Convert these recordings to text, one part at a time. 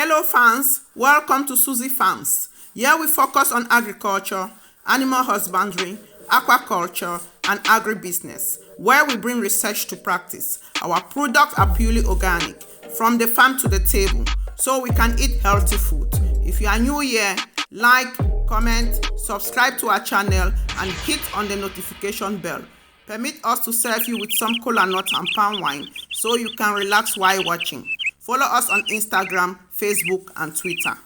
Hello fans, welcome to Susie Farms. Here we focus on agriculture, animal husbandry, aquaculture, and agribusiness, where we bring research to practice. Our products are purely organic, from the farm to the table, so we can eat healthy food. If you are new here, like, comment, subscribe to our channel, and hit on the notification bell. Permit us to serve you with some cola nut and palm wine so you can relax while watching. Follow us on Instagram, Facebook, and Twitter.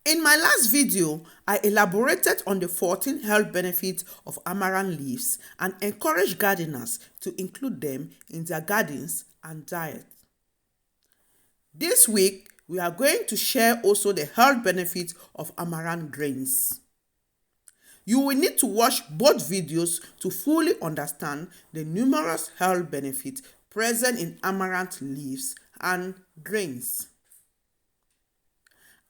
In my last video, I elaborated on the 14 health benefits of amaranth leaves and encouraged gardeners to include them in their gardens and diet. This week, we are going to share also the health benefits of amaranth grains. You will need to watch both videos to fully understand the numerous health benefits present in amaranth leaves and grains.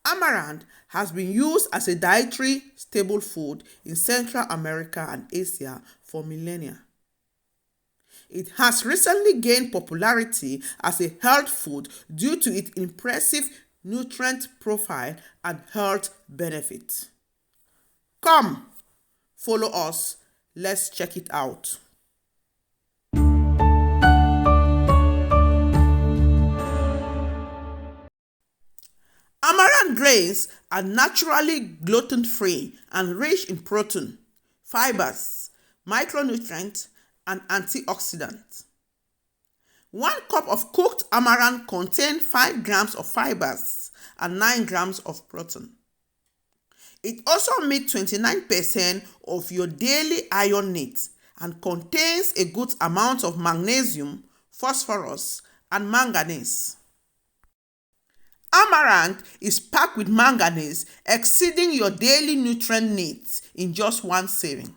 Amaranth has been used as a dietary staple food in Central America and Asia for millennia. It has recently gained popularity as a health food due to its impressive nutrient profile and health benefits. Come, follow us. Let's check it out. Amaranth grains are naturally gluten-free and rich in protein, fibers, micronutrients, and antioxidants. 1 cup of cooked amaranth contains 5 grams of fibers and 9 grams of protein. It also meets 29% of your daily iron needs and contains a good amount of magnesium, phosphorus, and manganese. Amaranth is packed with manganese, exceeding your daily nutrient needs in just 1 serving.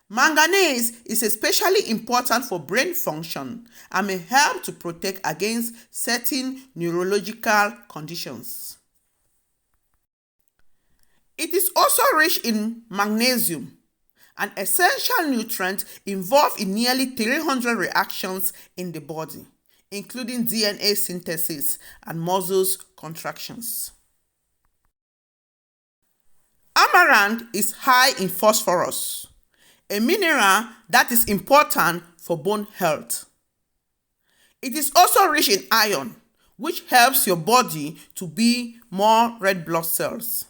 Manganese is especially important for brain function and may help to protect against certain neurological conditions. It is also rich in magnesium, an essential nutrient involved in nearly 300 reactions in the body, including DNA synthesis and muscles contractions. Amaranth is high in phosphorus, a mineral that is important for bone health. It is also rich in iron, which helps your body to be more red blood cells.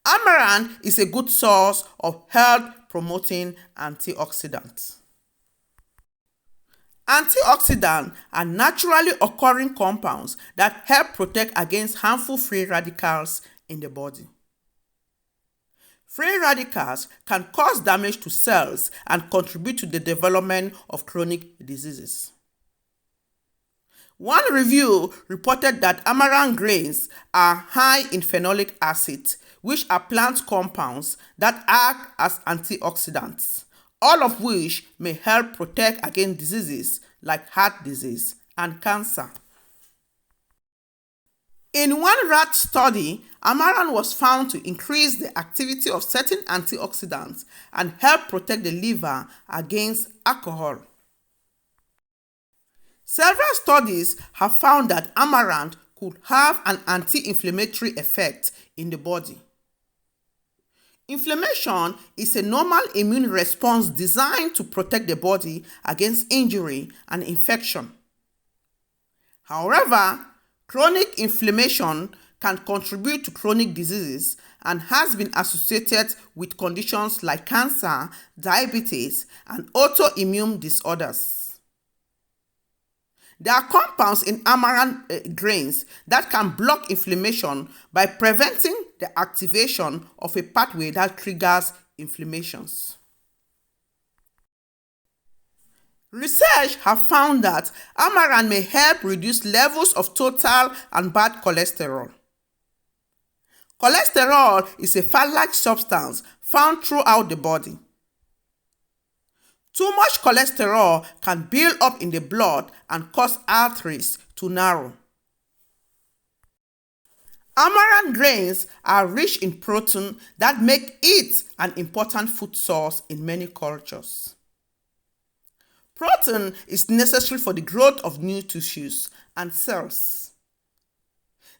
Amaranth is a good source of health-promoting antioxidants. Antioxidants are naturally occurring compounds that help protect against harmful free radicals in the body. Free radicals can cause damage to cells and contribute to the development of chronic diseases. One review reported that amaranth grains are high in phenolic acid, which are plant compounds that act as antioxidants, all of which may help protect against diseases like heart disease and cancer. In one rat study, amaranth was found to increase the activity of certain antioxidants and help protect the liver against alcohol. Several studies have found that amaranth could have an anti-inflammatory effect in the body. Inflammation is a normal immune response designed to protect the body against injury and infection. However, chronic inflammation can contribute to chronic diseases and has been associated with conditions like cancer, diabetes, and autoimmune disorders. There are compounds in amaranth grains that can block inflammation by preventing the activation of a pathway that triggers inflammations. Research have found that amaranth may help reduce levels of total and bad cholesterol. Cholesterol is a fat-like substance found throughout the body. Too much cholesterol can build up in the blood and cause arteries to narrow. Amaranth grains are rich in protein that make it an important food source in many cultures. Protein is necessary for the growth of new tissues and cells.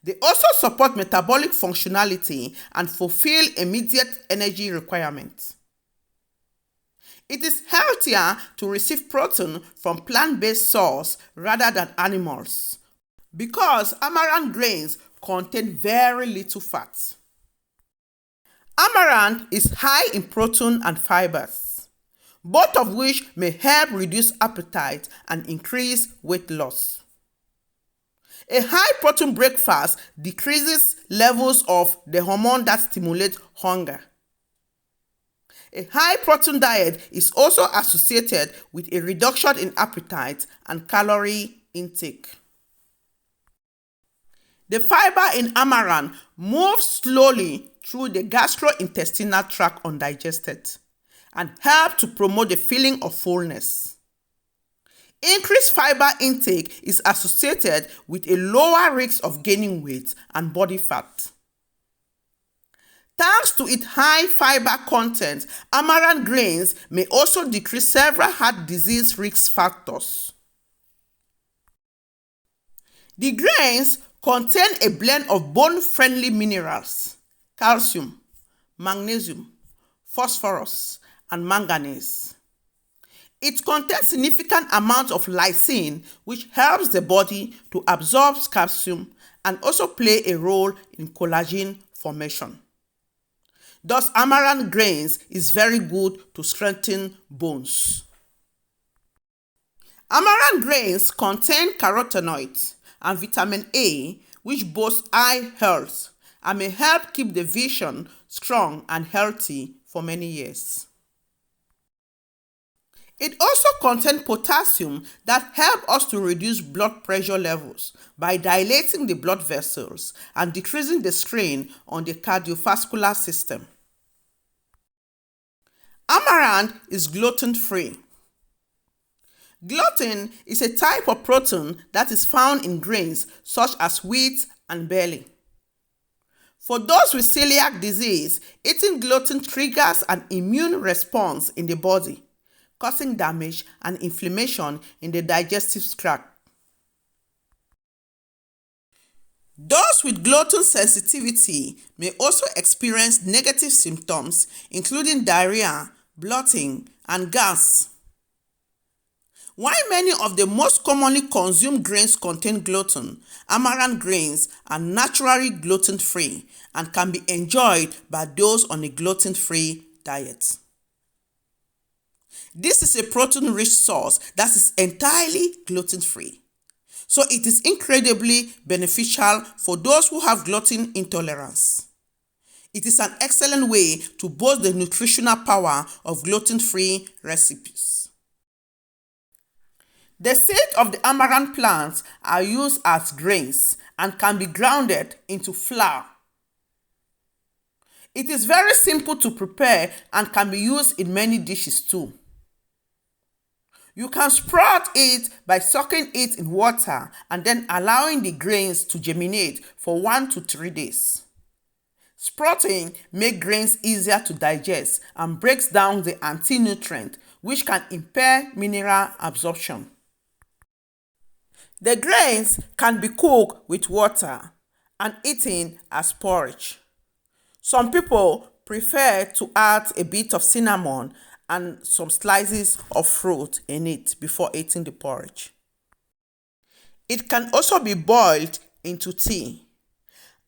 They also support metabolic functionality and fulfill immediate energy requirements. It is healthier to receive protein from plant-based sources rather than animals because amaranth grains contain very little fat. Amaranth is high in protein and fibers, both of which may help reduce appetite and increase weight loss. A high protein breakfast decreases levels of the hormone that stimulates hunger. A high protein diet is also associated with a reduction in appetite and calorie intake. The fiber in amaranth moves slowly through the gastrointestinal tract undigested and help to promote the feeling of fullness. Increased fiber intake is associated with a lower risk of gaining weight and body fat. Thanks to its high fiber content, amaranth grains may also decrease several heart disease risk factors. The grains contain a blend of bone-friendly minerals, calcium, magnesium, phosphorus, and manganese. It contains significant amounts of lysine, which helps the body to absorb calcium and also play a role in collagen formation. Thus, amaranth grains is very good to strengthen bones. Amaranth grains contain carotenoids and vitamin A, which boast eye health and may help keep the vision strong and healthy for many years. It also contains potassium that helps us to reduce blood pressure levels by dilating the blood vessels and decreasing the strain on the cardiovascular system. Amaranth is gluten-free. Gluten is a type of protein that is found in grains such as wheat and barley. For those with celiac disease, eating gluten triggers an immune response in the body, causing damage and inflammation in the digestive tract. Those with gluten sensitivity may also experience negative symptoms, including diarrhea, bloating, and gas. While many of the most commonly consumed grains contain gluten, amaranth grains are naturally gluten-free and can be enjoyed by those on a gluten-free diet. This is a protein-rich source that is entirely gluten-free, so it is incredibly beneficial for those who have gluten intolerance. It is an excellent way to boost the nutritional power of gluten-free recipes. The seeds of the amaranth plants are used as grains and can be grounded into flour. It is very simple to prepare and can be used in many dishes too. You can sprout it by soaking it in water and then allowing the grains to germinate for 1 to 3 days. Sprouting makes grains easier to digest and breaks down the anti-nutrient, which can impair mineral absorption. The grains can be cooked with water and eaten as porridge. Some people prefer to add a bit of cinnamon and some slices of fruit in it before eating the porridge. It can also be boiled into tea.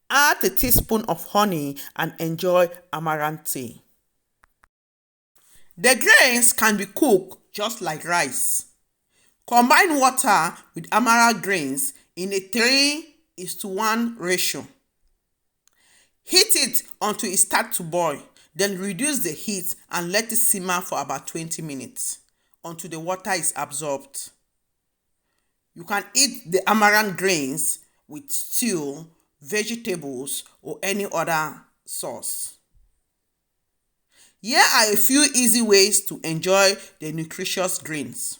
Add a teaspoon of honey and enjoy amaranth tea. The grains can be cooked just like rice. Combine water with amaranth grains in a 3:1 ratio. Heat it until it starts to boil. Then reduce the heat and let it simmer for about 20 minutes until the water is absorbed. You can eat the amaranth grains with stew, vegetables, or any other sauce. Here are a few easy ways to enjoy the nutritious grains.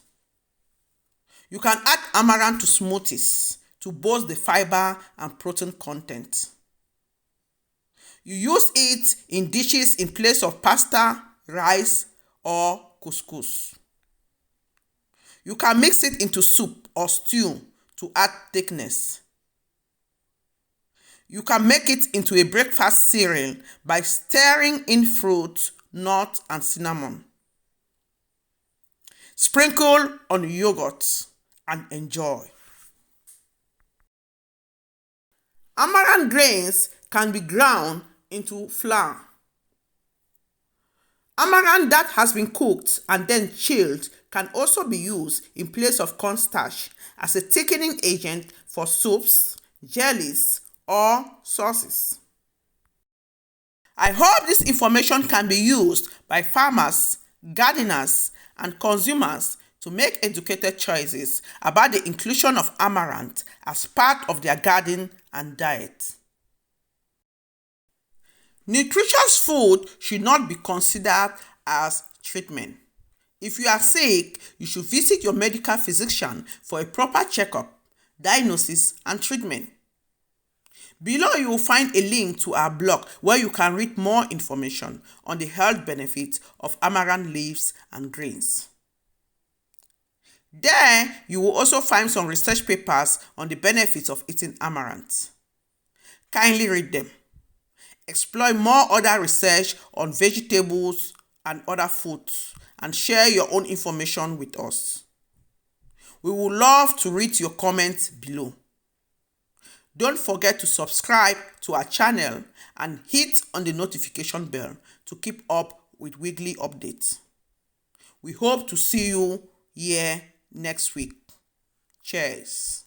You can add amaranth to smoothies to boost the fiber and protein content. You use it in dishes in place of pasta, rice, or couscous. You can mix it into soup or stew to add thickness. You can make it into a breakfast cereal by stirring in fruit, nuts, and cinnamon. Sprinkle on yogurt and enjoy. Amaranth grains can be ground into flour. Amaranth that has been cooked and then chilled can also be used in place of cornstarch as a thickening agent for soups, jellies, or sauces. I hope this information can be used by farmers, gardeners, and consumers to make educated choices about the inclusion of amaranth as part of their garden and diet. Nutritious food should not be considered as treatment. If you are sick, you should visit your medical physician for a proper checkup, diagnosis, and treatment. Below you will find a link to our blog where you can read more information on the health benefits of amaranth leaves and grains. There, you will also find some research papers on the benefits of eating amaranth. Kindly read them. Explore more other research on vegetables and other foods and share your own information with us. We would love to read your comments below. Don't forget to subscribe to our channel and hit on the notification bell to keep up with weekly updates. We hope to see you here next week. Cheers.